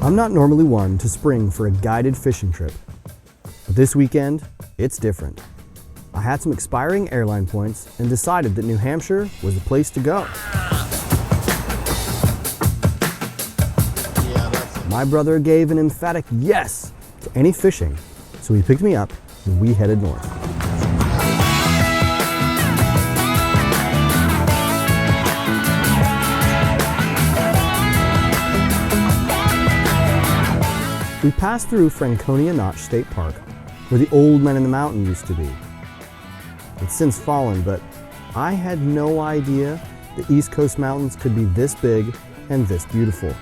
I'm not normally one to spring for a guided fishing trip, but this weekend, it's different. I had some expiring airline points and decided that New Hampshire was the place to go. My brother gave an emphatic yes to any fishing, so he picked me up and we headed north. We passed through Franconia Notch State Park, where the Old Men in the Mountain used to be. It's since fallen, but I had no idea the East Coast mountains could be this big and this beautiful.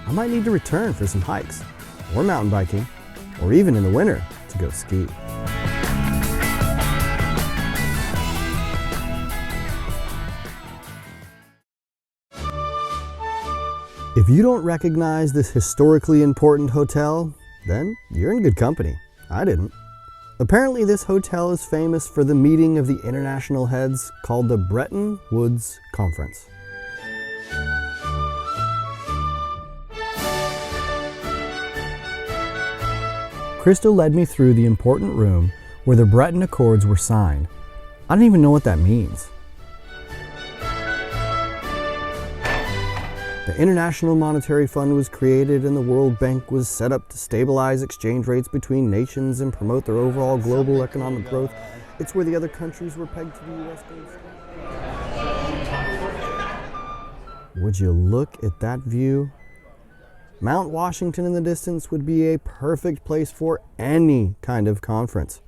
I might need to return for some hikes, or mountain biking, or even in the winter to go ski. If you don't recognize this historically important hotel, then you're in good company. I didn't. Apparently this hotel is famous for the meeting of the international heads called the Bretton Woods Conference. Krista led me through the important room where the Bretton Accords were signed. I don't even know what that means. The International Monetary Fund was created and the World Bank was set up to stabilize exchange rates between nations and promote their overall global economic growth. It's where the other countries were pegged to the U.S. Would you look at that view? Mount Washington in the distance would be a perfect place for any kind of conference.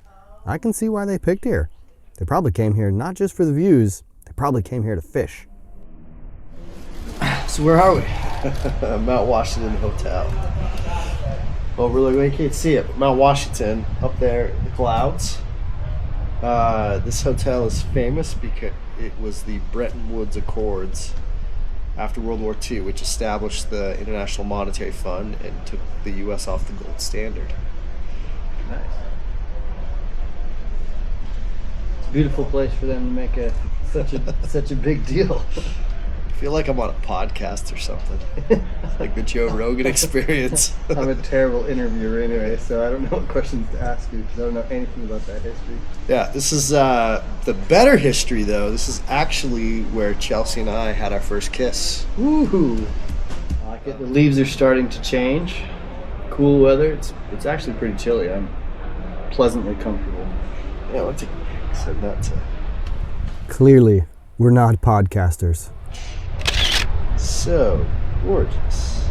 I can see why they picked here. They probably came here not just for the views, they probably came here to fish. So where are we? Mount Washington Hotel. Well, we can't see it, but Mount Washington, up there in the clouds. This hotel is famous because it was the Bretton Woods Accords after World War II, which established the International Monetary Fund and took the U.S. off the gold standard. Nice. It's a beautiful place for them to make such a big deal. I feel like I'm on a podcast or something. Like the Joe Rogan Experience. I'm a terrible interviewer anyway, so I don't know what questions to ask you because I don't know anything about that history. Yeah, this is the better history, though. This is actually where Chelsea and I had our first kiss. Woohoo! I like it. The leaves are starting to change. Cool weather. It's actually pretty chilly. I'm pleasantly comfortable. Yeah, let's said that to. Clearly, we're not podcasters. So gorgeous.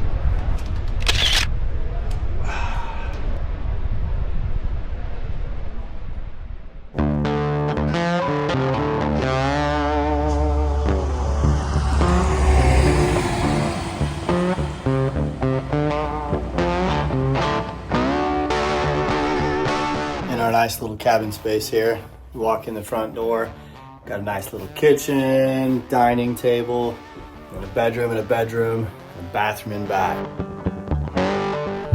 In our nice little cabin space here, you walk in the front door, got a nice little kitchen, dining table, and a bedroom, a bathroom in back.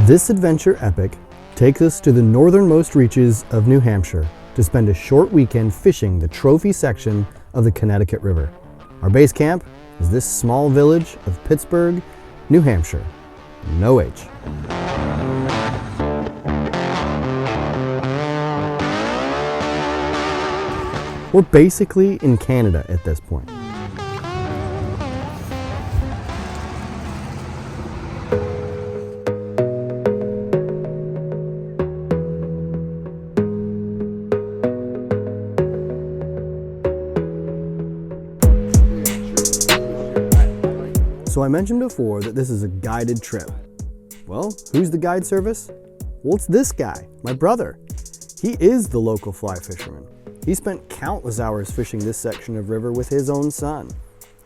This adventure epic takes us to the northernmost reaches of New Hampshire to spend a short weekend fishing the trophy section of the Connecticut River. Our base camp is this small village of Pittsburg, New Hampshire. No H. We're basically in Canada at this point. So I mentioned before that this is a guided trip. Well, who's the guide service? Well, it's this guy, my brother. He is the local fly fisherman. He spent countless hours fishing this section of river with his own son.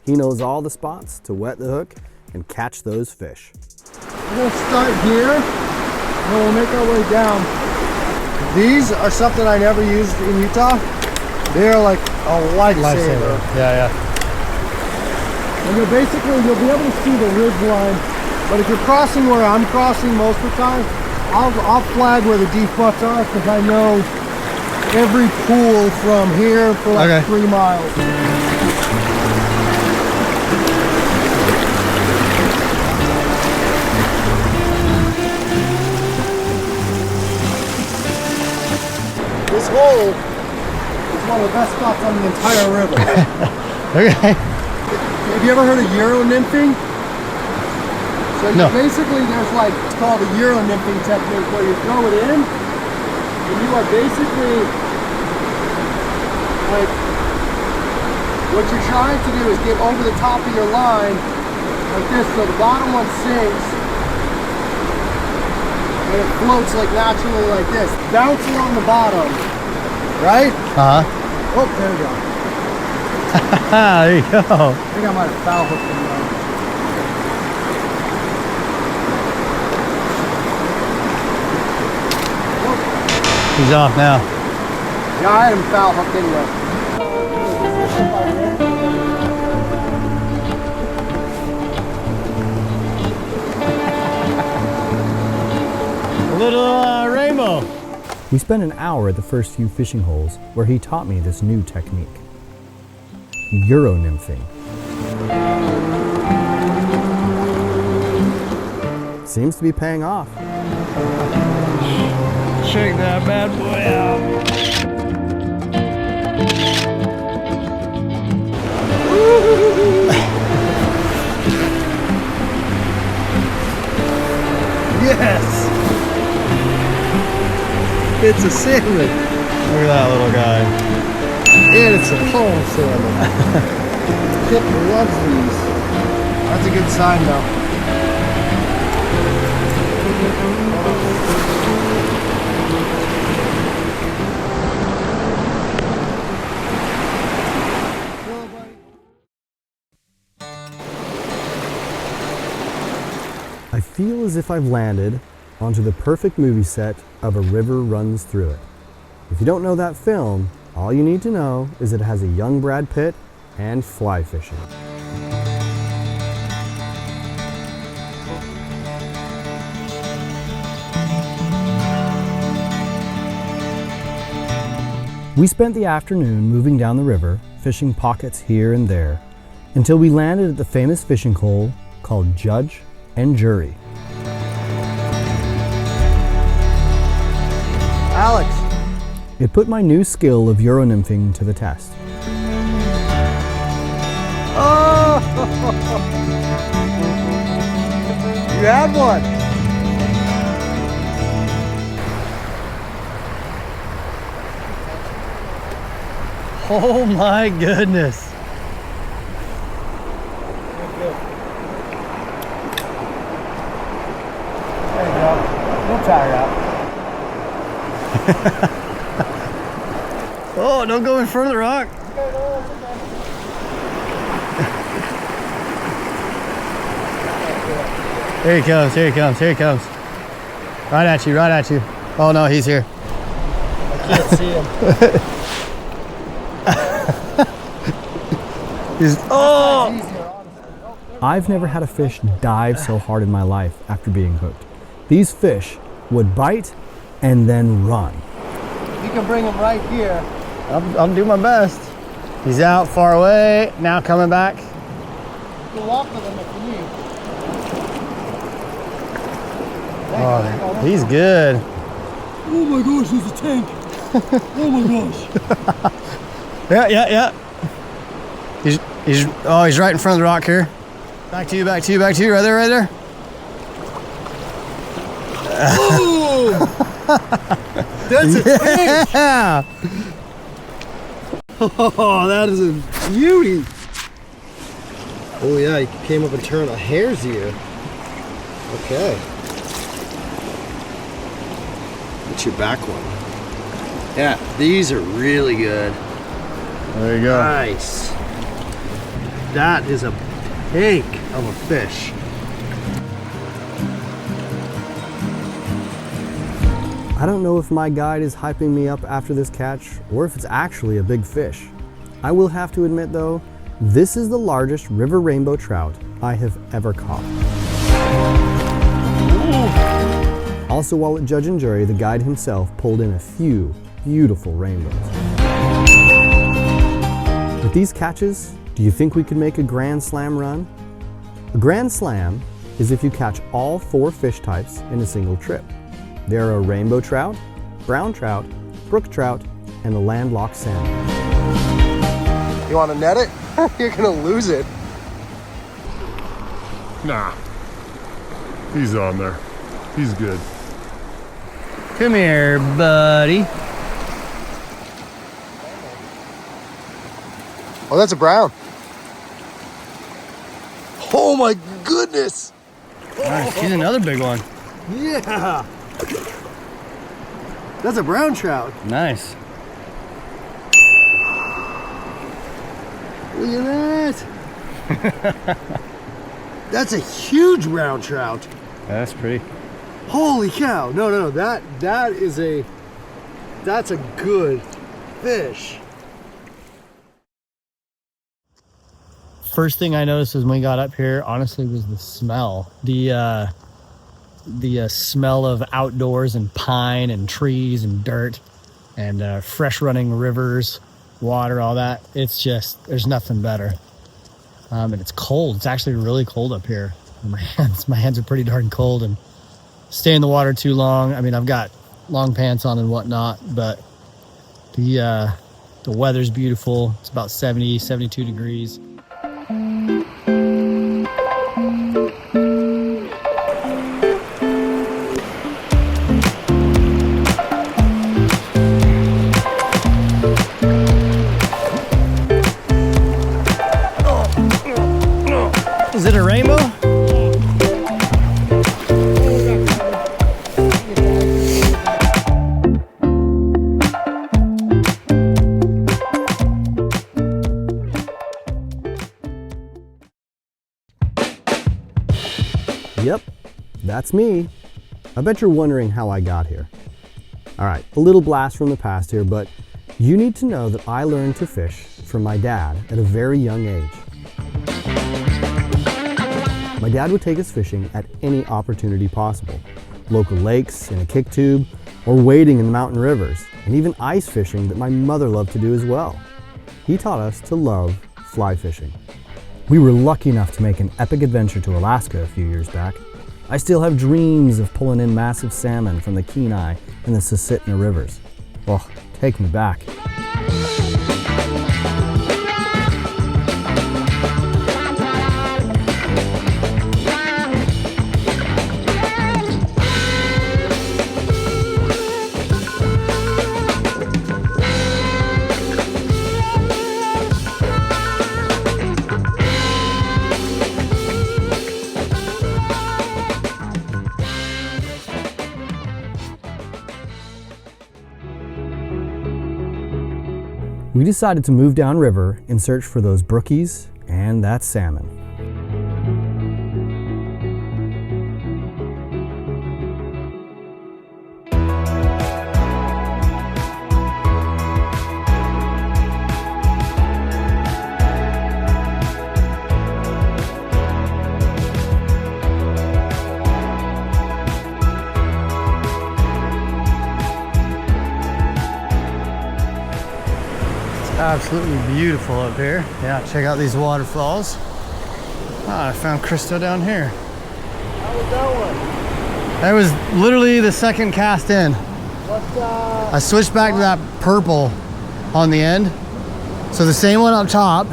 He knows all the spots to wet the hook and catch those fish. We'll start here, and we'll make our way down. These are something I never used in Utah. They're like a lifesaver. Yeah. And you'll be able to see the ridge line. But if you're crossing where I'm crossing most of the time, I'll flag where the deep butts are because I know every pool from here for like 3 miles. hole is one of the best spots on the entire river. Okay. Have you ever heard of Euro nymphing? So No. basically there's like, it's called a Euro nymphing technique where you throw it in and you are basically like, what you're trying to do is get over the top of your line like this, so the bottom one sinks and it floats like naturally like this. Bounce along the bottom, right? Uh-huh. Oh, there we go. There you go. I think I might have foul hooked him though. He's off now. Yeah, I had him foul hooked anyway. Little rainbow. We spent an hour at the first few fishing holes where he taught me this new technique. Euro nymphing. Seems to be paying off. Check that bad boy out. Yes! It's a salmon. Look at that little guy. And it's a pole salmon. Kip loves these. That's a good sign though. I feel as if I've landed onto the perfect movie set of A River Runs Through It. If you don't know that film, all you need to know is it has a young Brad Pitt and fly fishing. We spent the afternoon moving down the river, fishing pockets here and there, until we landed at the famous fishing hole called Judge and Jury. Alex. It put my new skill of Euro nymphing to the test. Oh! You had one. Oh my goodness. There you go. We'll tire out. Oh, don't go in front of the rock. Here he comes, here he comes, here he comes. Right at you, right at you. Oh no, he's here. I can't see him. I've never had a fish dive so hard in my life after being hooked. These fish would bite and then run. You can bring him right here. I'll do my best. He's out far away, now coming back. You can walk with him if you need. Oh, he's good. Oh my gosh, there's a tank. Oh my gosh. Yeah. He's right in front of the rock here. Back to you, right there. Oh! That's a tank. Yeah. Oh, that is a beauty. Oh yeah, he came up and turned a hare's ear. Okay. What's your back one? Yeah, these are really good. There you go. Nice. That is a tank of a fish. I don't know if my guide is hyping me up after this catch or if it's actually a big fish. I will have to admit though, this is the largest river rainbow trout I have ever caught. Also, while at Judge and Jury, the guide himself pulled in a few beautiful rainbows. With these catches, do you think we could make a Grand Slam run? A Grand Slam is if you catch all 4 fish types in a single trip. There are rainbow trout, brown trout, brook trout, and a landlocked salmon. You want to net it? You're gonna lose it. Nah. He's on there. He's good. Come here, buddy. Oh, that's a brown. Oh my goodness. Nice. He's another big one. Yeah. That's a brown trout. Nice. Look at that. That's a huge brown trout. That's pretty. Holy cow. No. That's a good fish. First thing I noticed was when we got up here, honestly, was the smell. The smell of outdoors and pine and trees and dirt and fresh running rivers, water, all that. It's just, there's nothing better. And it's cold. It's actually really cold up here. And my hands are pretty darn cold, and stay in the water too long. I mean, I've got long pants on and whatnot, but the weather's beautiful. It's about 70, 72 degrees. Is it a rainbow? Yep, that's me. I bet you're wondering how I got here. All right, a little blast from the past here, but you need to know that I learned to fish from my dad at a very young age. My dad would take us fishing at any opportunity possible. Local lakes, in a kick tube, or wading in the mountain rivers, and even ice fishing that my mother loved to do as well. He taught us to love fly fishing. We were lucky enough to make an epic adventure to Alaska a few years back. I still have dreams of pulling in massive salmon from the Kenai and the Susitna rivers. Oh, take me back. We decided to move downriver in search for those brookies and that salmon. Absolutely beautiful up here. Yeah, check out these waterfalls. Ah, I found Cristo down here. How was that one? That was literally the second cast in. I switched back to that purple on the end. So the same one up top.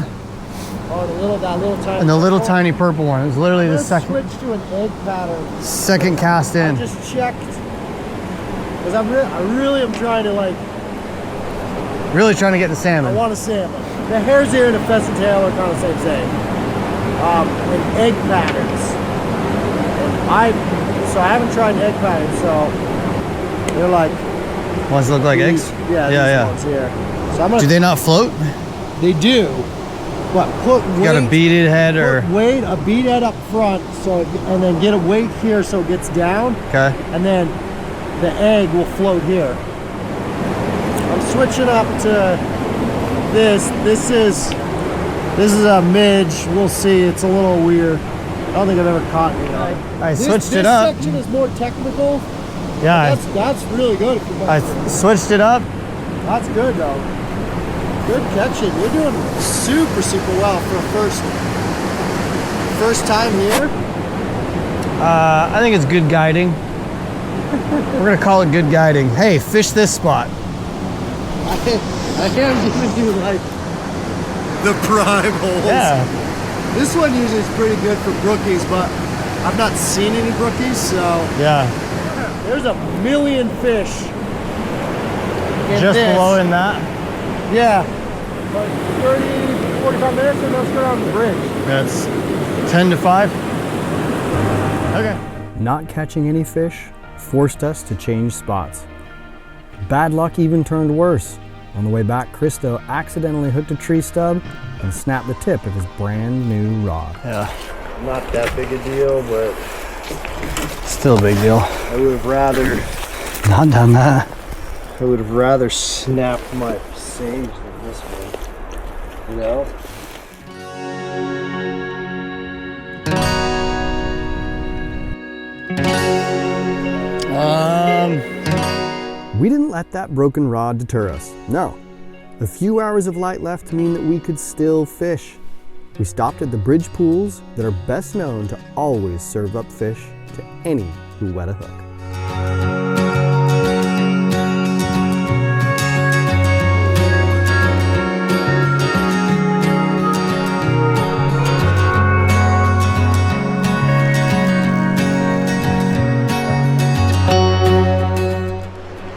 Oh, that little tiny. And the little tiny purple one. It was literally the second. Switch to an egg pattern. Second cast in. I just checked because I really am trying to Really trying to get the salmon. I want a salmon. The hare's ear and the pheasant tail are kind of the same thing. And egg patterns. And I haven't tried egg patterns, so they're like. Ones look like eggs? Yeah, yeah. Ones here. So I'm gonna, do they not float? They do. But put weight. You got a beaded head or? Put weight, a bead head up front, and then get a weight here so it gets down. Okay. And then the egg will float here. I'm switching up to this. This is a midge. We'll see. It's a little weird. I don't think I've ever caught any. I switched it up. This section is more technical. Yeah. That's really good. If I switched it up. That's good though. Good catching. You're doing super well for a first time here. I think it's good guiding. We're gonna call it good guiding. Hey, fish this spot. I am giving you like the prime holes. Yeah. This one usually is pretty good for brookies, but I've not seen any brookies, so. Yeah. There's a million fish. Just below in that. Yeah. But 30, 45 minutes and let's go down the bridge. That's 10 to 5. Okay. Not catching any fish forced us to change spots. Bad luck even turned worse. On the way back, Christo accidentally hooked a tree stub and snapped the tip of his brand new rod. Yeah. Not that big a deal, but Still a big deal. I would have rather Not done that. I would have rather snapped my sage than this one. You know? We didn't let that broken rod deter us. No. A few hours of light left mean that we could still fish. We stopped at the bridge pools that are best known to always serve up fish to any who wet a hook.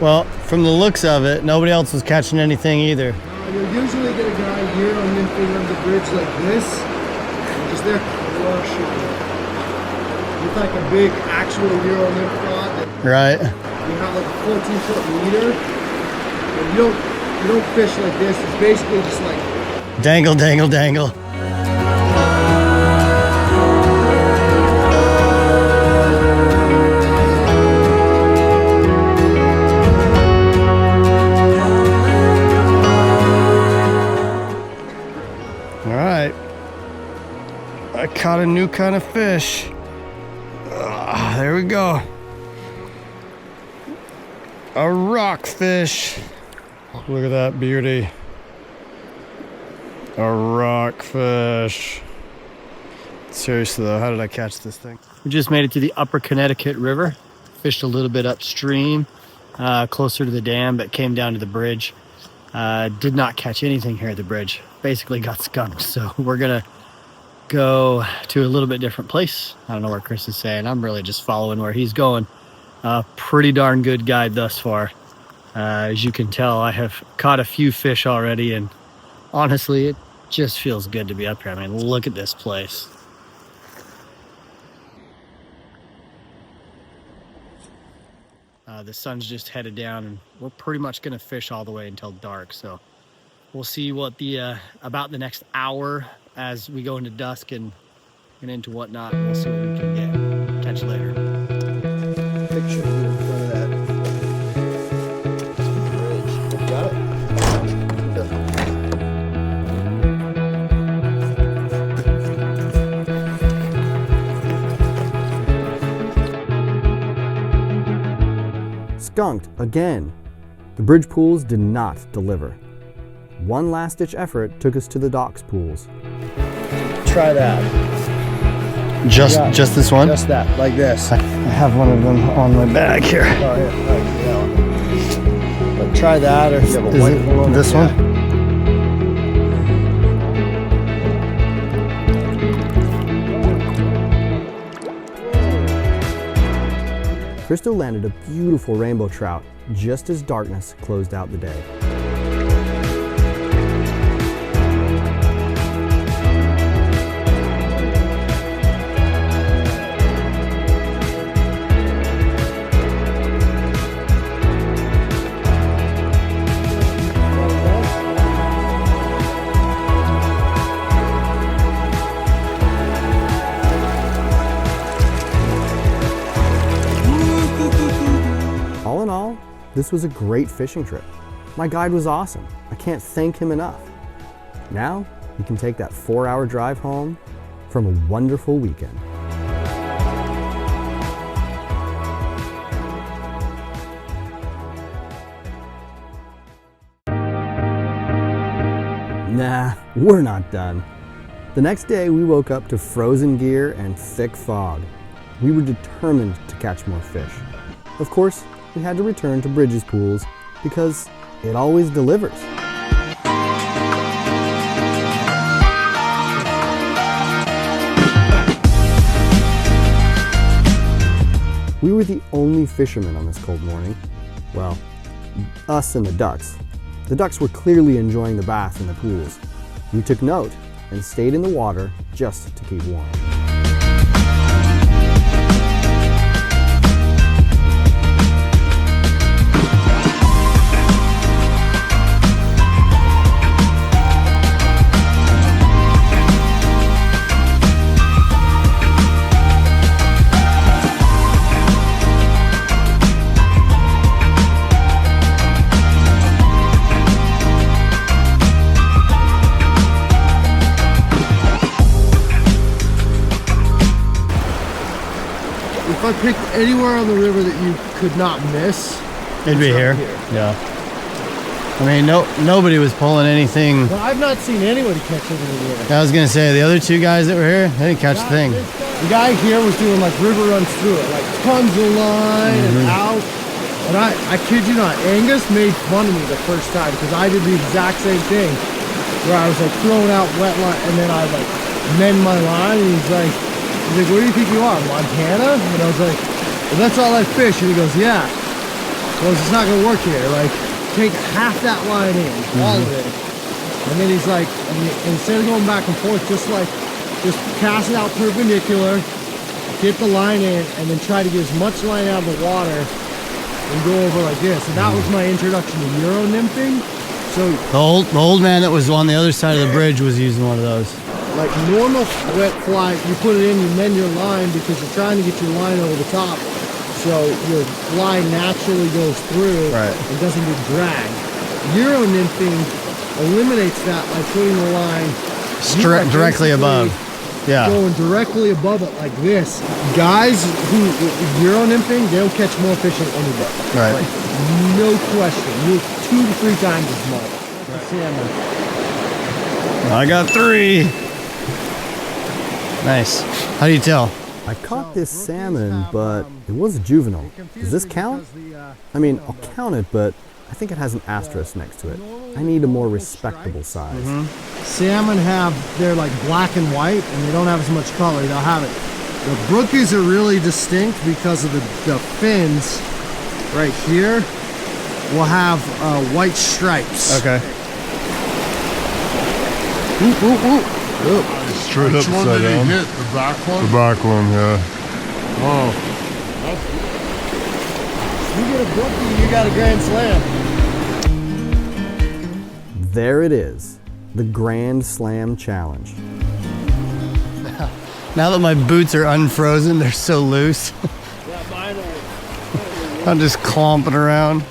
Well, from the looks of it, nobody else was catching anything either. You'll usually get a guy here on nymphing on the bridge like this, and just there crushing it. With like a big actual Euro nymph rod that Right. you have like a 14-foot leader, and you don't fish like this. It's basically just like Dangle, dangle, dangle. All right. I caught a new kind of fish. There we go. A rockfish. Look at that beauty. A rockfish. Seriously though, how did I catch this thing? We just made it to the upper Connecticut River. Fished a little bit upstream, closer to the dam, but came down to the bridge. Did not catch anything here at the bridge. Basically got skunked. So we're gonna go to a little bit different place. I don't know where Chris is saying. I'm really just following where he's going. Pretty darn good guide thus far. As you can tell, I have caught a few fish already, and honestly, it just feels good to be up here. I mean, look at this place. The sun's just headed down, and we're pretty much going to fish all the way until dark. So we'll see what the about the next hour as we go into dusk and into whatnot. We'll see what we can get. Catch you later. picture here in front of that bridge. Got it? Skunked again. The bridge pools did not deliver. One last-ditch effort took us to the docks pools. Try that. Just this one? Just that, like this. I have one of them on my bag here. Oh, yeah. But try that, or if you have a Is white it one. this Yeah. one? Christo landed a beautiful rainbow trout just as darkness closed out the day. All in all, this was a great fishing trip. My guide was awesome. I can't thank him enough. Now, you can take that 4-hour drive home from a wonderful weekend. Nah, we're not done. The next day, we woke up to frozen gear and thick fog. We were determined to catch more fish. Of course, we had to return to Bridges Pools because it always delivers. We were the only fishermen on this cold morning. Well, us and the ducks. The ducks were clearly enjoying the bath in the pools. We took note and stayed in the water just to keep warm. If I picked anywhere on the river that you could not miss, It'd be here. Yeah. I mean, nobody was pulling anything. But I've not seen anybody catch it in the river. I was gonna say the other two guys that were here, they didn't catch a thing. The guy here was doing like river runs through it, like tons of line and out. And I kid you not, Angus made fun of me the first time because I did the exact same thing where I was like throwing out wet line and then I like mend my line and he's like, where do you think you are, Montana? And I was like, well, that's all I fish. And he goes, yeah. Well, it's not gonna work here. Like, take half that line in, all of it. And then he's like, instead of going back and forth, just cast it out perpendicular, get the line in, and then try to get as much line out of the water and go over like this. And that was my introduction to Euro nymphing. So the old man that was on the other side of the bridge was using one of those. Like normal wet fly, you put it in, you mend your line because you're trying to get your line over the top. So your line naturally goes through and doesn't get dragged. Euro nymphing eliminates that by putting the line directly above. Yeah. Going directly above it like this. Guys who Euro nymphing, they'll catch more fish than anybody. Right. Like, no question. You 2 to 3 times as much. Salmon. I got 3. Nice. How do you tell? I caught this salmon, but it was a juvenile. Does this count? I mean, I'll count it, but I think it has an asterisk next to it. I need a more respectable size. Salmon they're like black and white, and they don't have as much color. They'll have it. The brookies are really distinct because of the fins right here will have white stripes. Okay. Ooh, ooh, ooh. Ooh. Straight Which one upside did down. he hit? The back one? The back one, yeah. Oh. You get a brookie, you got a grand slam. There it is, the Grand Slam Challenge. Now that my boots are unfrozen, they're so loose. I'm just clomping around.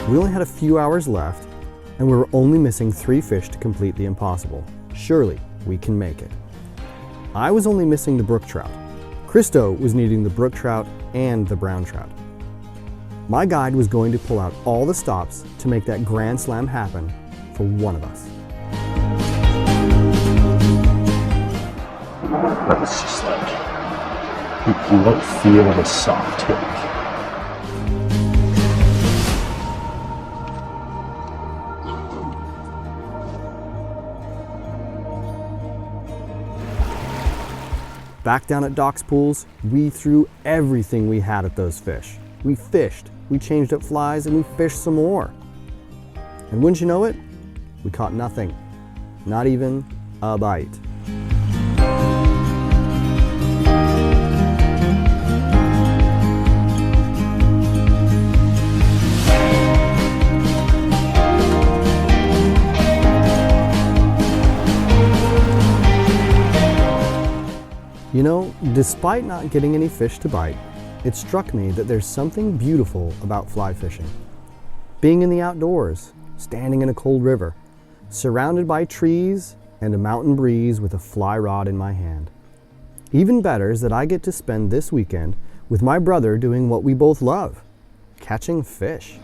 We only had a few hours left, and we were only missing 3 fish to complete the impossible. Surely, we can make it. I was only missing the brook trout. Christo was needing the brook trout and the brown trout. My guide was going to pull out all the stops to make that grand slam happen for one of us. That was just like, look, feel of a soft hook. Back down at Doc's pools, we threw everything we had at those fish. We fished, we changed up flies, and we fished some more. And wouldn't you know it, we caught nothing, not even a bite. You know, despite not getting any fish to bite, it struck me that there's something beautiful about fly fishing. Being in the outdoors, standing in a cold river, surrounded by trees and a mountain breeze with a fly rod in my hand. Even better is that I get to spend this weekend with my brother doing what we both love, catching fish.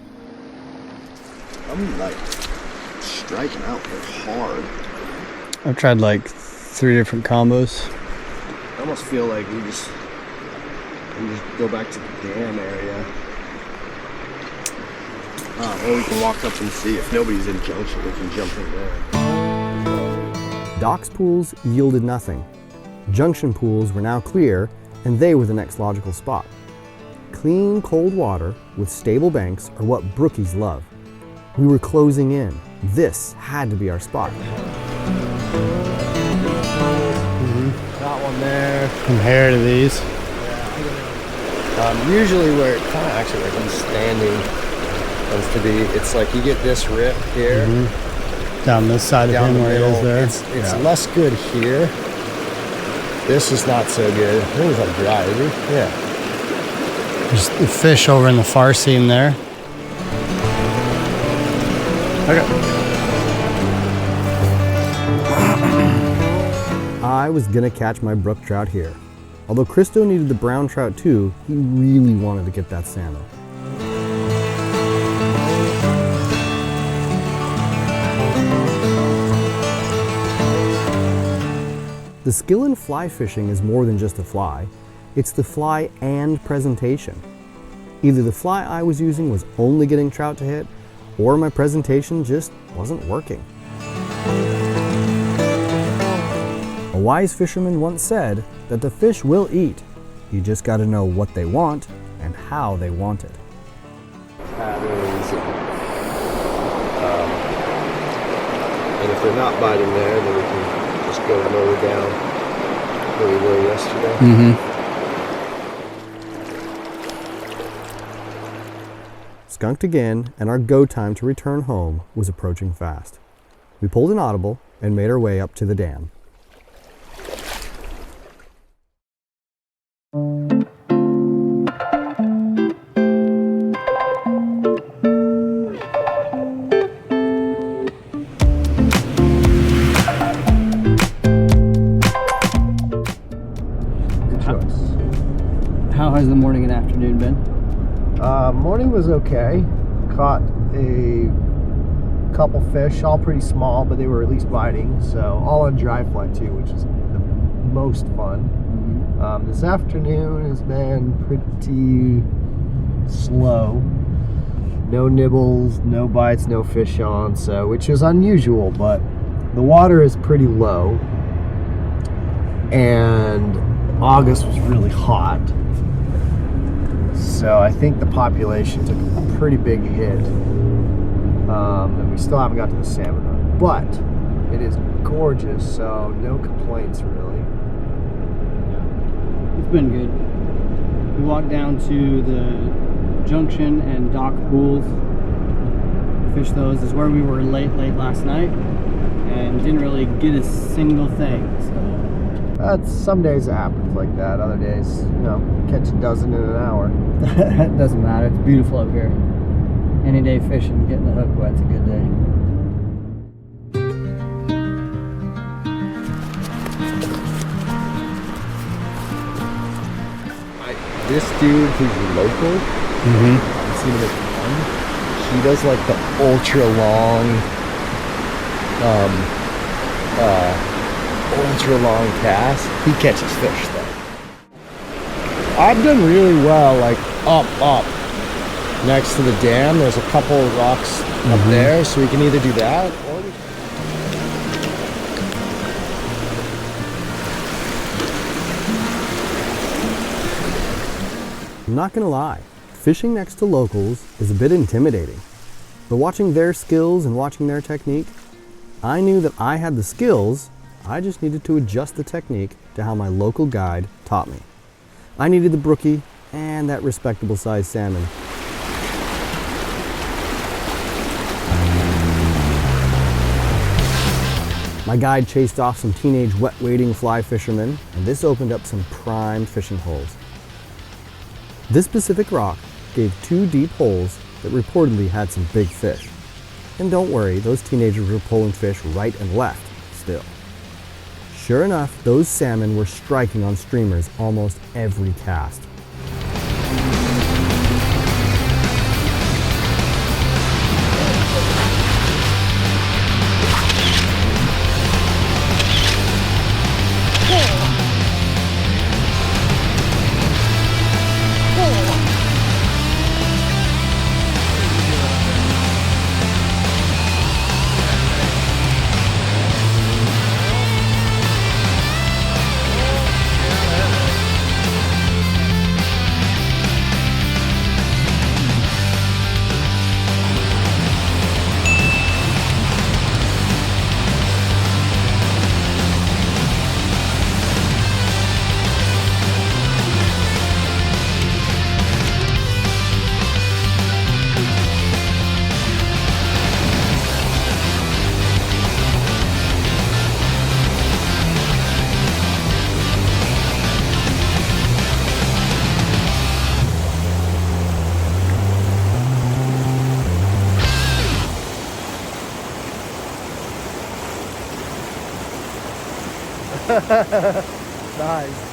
I'm like striking out hard. I've tried like 3 different combos. I almost feel like we just go back to the dam area. Or we can walk up and see. If nobody's in Junction, we can jump in there. Docks pools yielded nothing. Junction pools were now clear, and they were the next logical spot. Clean, cold water with stable banks are what brookies love. We were closing in. This had to be our spot. Got one there. Compare to these. Usually where it kind of actually where I'm standing tends to be, it's like you get this rip here. Down this side Down of the him where it middle. is there. It's less good here. This is not so good. I think it's like dry, is it? Yeah. There's the fish over in the far seam there. Okay. I was gonna catch my brook trout here. Although Christo needed the brown trout too, he really wanted to get that salmon. The skill in fly fishing is more than just a fly. It's the fly and presentation. Either the fly I was using was only getting trout to hit, or my presentation just wasn't working. A wise fisherman once said that the fish will eat. You just gotta know what they want and how they want it. Patterns. And if they're not biting there, then we can just go lower down where we were yesterday. Skunked again, and our go time to return home was approaching fast. We pulled an audible and made our way up to the dam. Good choice. How has the morning and afternoon been? Morning was okay. Caught a couple fish, all pretty small, but they were at least biting. So all on dry fly too, which is the most fun. This afternoon has been pretty slow. No nibbles, no bites, no fish on, so which is unusual, but the water is pretty low. And August was really hot. So I think the population took a pretty big hit. And we still haven't got to the salmon run. But it is gorgeous, so no complaints really. It's been good. We walked down to the Junction and dock pools. Fished those. Is where we were late last night, and didn't really get a single thing. So Some days it happens like that. Other days, catch a dozen in an hour. it doesn't matter. It's beautiful up here. Any day fishing, getting the hook wet's a good day. This dude who's local, I've seen him at one. He does like the ultra long cast. He catches fish though. I've done really well, like up next to the dam. There's a couple of rocks up there, so we can either do that or I'm not gonna lie, fishing next to locals is a bit intimidating. But watching their skills and watching their technique, I knew that I had the skills, I just needed to adjust the technique to how my local guide taught me. I needed the brookie and that respectable sized salmon. My guide chased off some teenage wet-wading fly fishermen, and this opened up some prime fishing holes. This Pacific rock gave 2 deep holes that reportedly had some big fish. And don't worry, those teenagers were pulling fish right and left still. Sure enough, those salmon were striking on streamers almost every cast. Nice.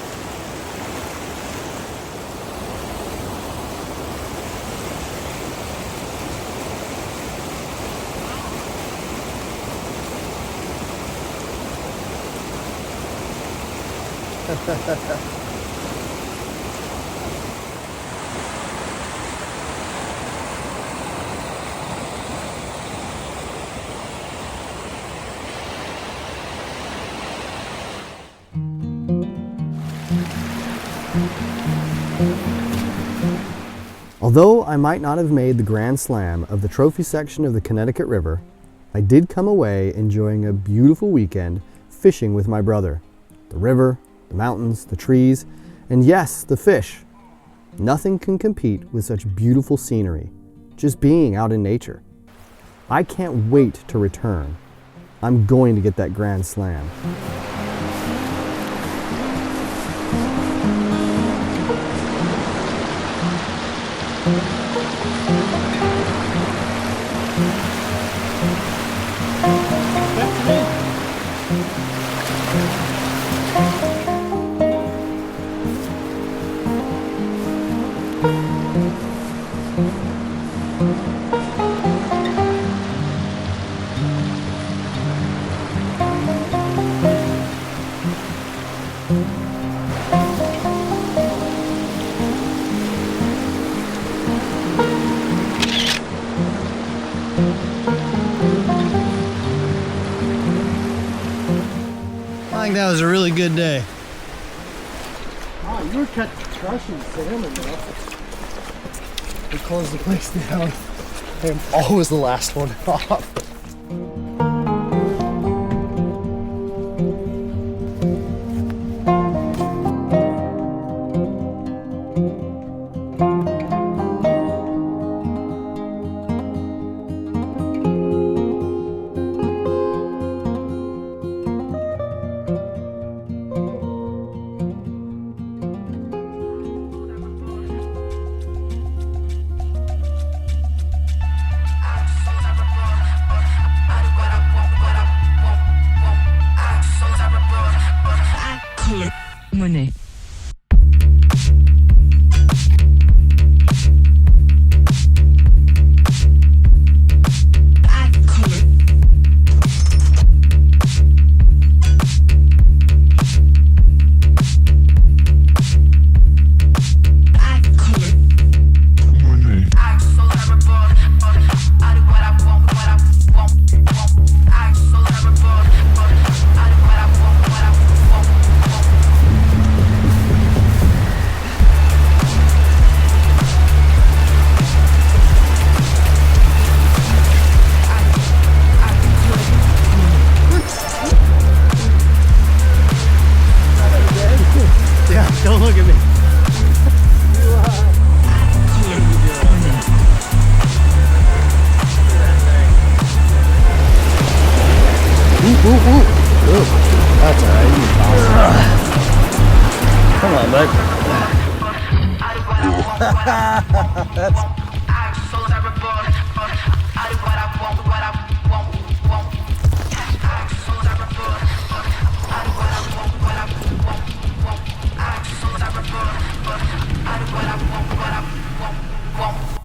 Although I might not have made the Grand Slam of the trophy section of the Connecticut River, I did come away enjoying a beautiful weekend fishing with my brother. The river, the mountains, the trees, and yes, the fish. Nothing can compete with such beautiful scenery, just being out in nature. I can't wait to return. I'm going to get that Grand Slam. I think that was a really good day. Oh, you were crushing salmon, though. We closed the place down. I'm always the last one off. Money. on, bud. That's